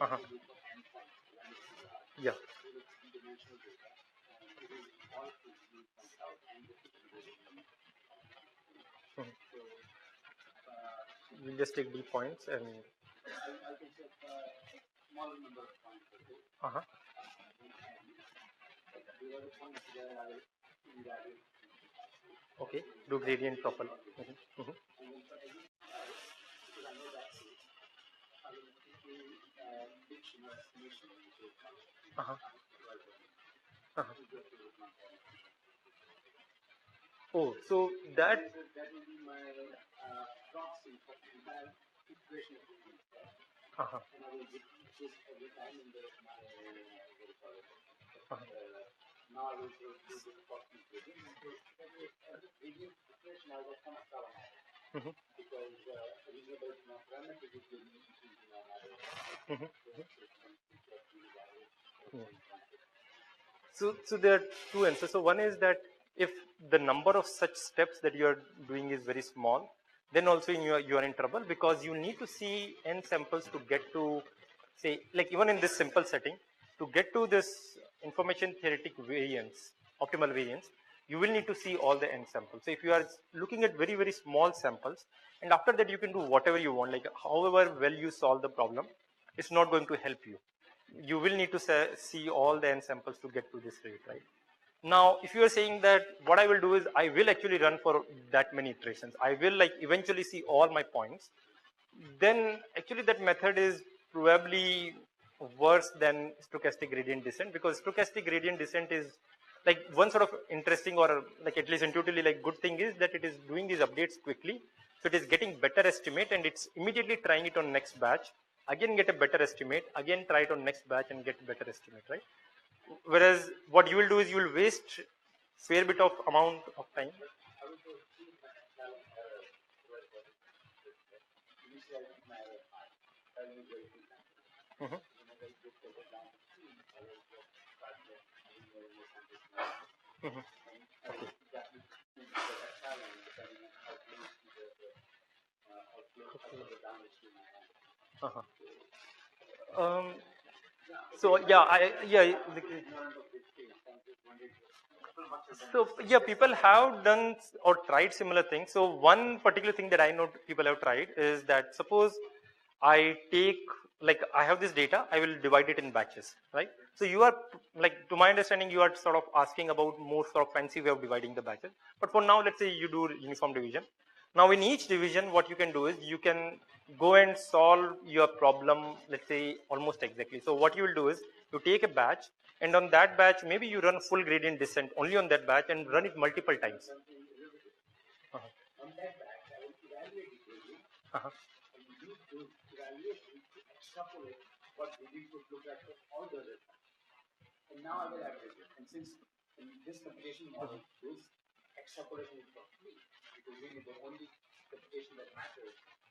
Uh-huh. Yeah. Mhm. We'll just take D points and. Uh-huh. Okay. Do gradient properly. Mm-hmm. Mm-hmm. Uh-huh. Uh-huh. Oh, so that. Uh-huh. Uh-huh. Mm-hmm. Mm-hmm. So there are two answers. So one is that if the number of such steps that you are doing is very small, then also you are in trouble because you need to see n samples to get to, say, like even in this simple setting, to get to this information theoretic variance, optimal variance, you will need to see all the n samples. So if you are looking at very small samples, and after that you can do whatever you want, like however well you solve the problem, it's not going to help you. You will need to see all the n samples to get to this rate, right? Now, if you are saying that what I will do is I will actually run for that many iterations, I will like eventually see all my points, then actually that method is probably worse than stochastic gradient descent, because stochastic gradient descent is like one sort of interesting, or like at least intuitively like good thing is that it is doing these updates quickly. So it is getting better estimate and it's immediately trying it on next batch, again get a better estimate, again try it on next batch and get better estimate, right? Whereas what you will do is you will waste fair bit of amount of time. Mhm. Mhm. Okay. Uh-huh. Um, so yeah, so yeah, people have done or tried similar things. So one particular thing that I know people have tried is that suppose I take, like I have this data, I will divide it in batches, right? So you are like, to my understanding, you are sort of asking about more sort of fancy way of dividing the batches. But for now, let's say you do uniform division. Now in each division, what you can do is you can go and solve your problem, let's say almost exactly. So what you will do is you take a batch, and on that batch, maybe you run full gradient descent only on that batch and run it multiple times. Uh-huh.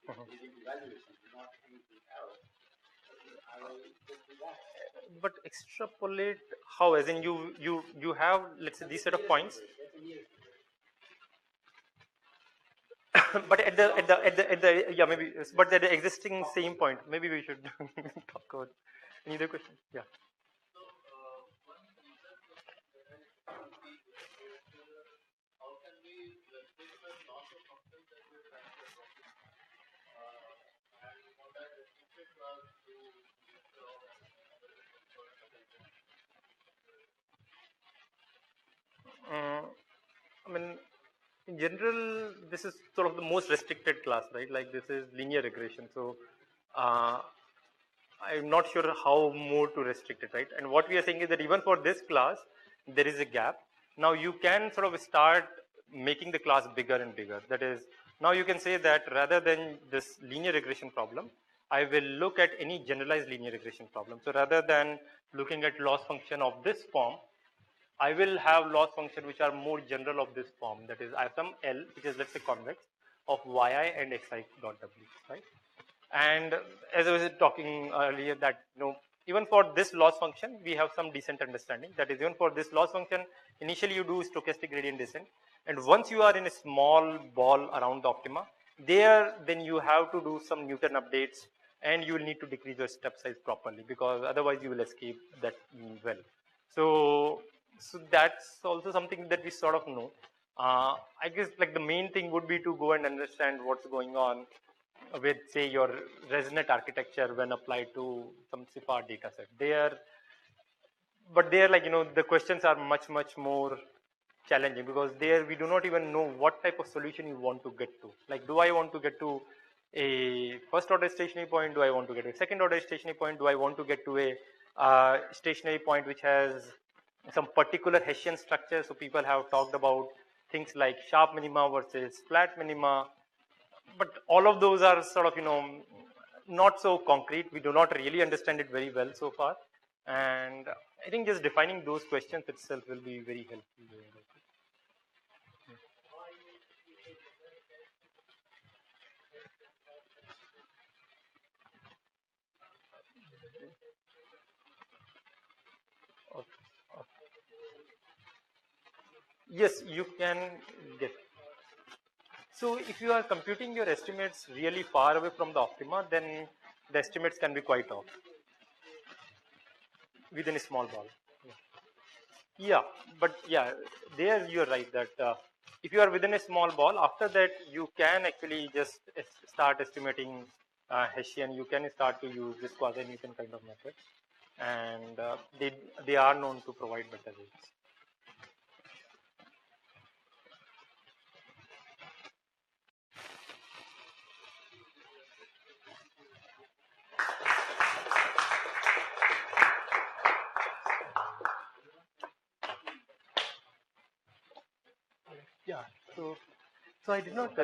Uh-huh. But extrapolate how? As in you have, let's say, these set of points, but at the yeah, maybe, but at the existing same point, maybe we should talk about any other question. Yeah. Uh, I mean, in general, this is sort of the most restricted class, right? Like this is linear regression. So uh, I'm not sure how more to restrict it, right? And what we are saying is that even for this class, there is a gap. Now you can sort of start making the class bigger and bigger. That is, now you can say that rather than this linear regression problem, I will look at any generalized linear regression problem. So rather than looking at loss function of this form, I will have loss function which are more general of this form. That is, I have some L, which is, let's say, convex of yi and xi dot w, right? And as I was talking earlier, that even for this loss function, we have some decent understanding. That is, even for this loss function, initially you do stochastic gradient descent, and once you are in a small ball around the optima, there then you have to do some Newton updates and you will need to decrease your step size properly, because otherwise you will escape that well. So that's also something that we sort of know. I guess like the main thing would be to go and understand what's going on with, say, your ResNet architecture when applied to some CIFAR data set. But there, like, the questions are much more challenging, because there we do not even know what type of solution you want to get to. Like, do I want to get to a first order stationary point? Do I want to get to a second order stationary point? Do I want to get to a stationary point which has some particular Hessian structure? So people have talked about things like sharp minima versus flat minima, but all of those are sort of, not so concrete. We do not really understand it very well so far, and I think just defining those questions itself will be very helpful. Yes, you can get. So if you are computing your estimates really far away from the optima, then the estimates can be quite off within a small ball. Yeah, but yeah, there you're right that if you are within a small ball, after that you can actually just start estimating Hessian. You can start to use this quasi-Newton kind of method, and they are known to provide better rates. Yeah. So I did not.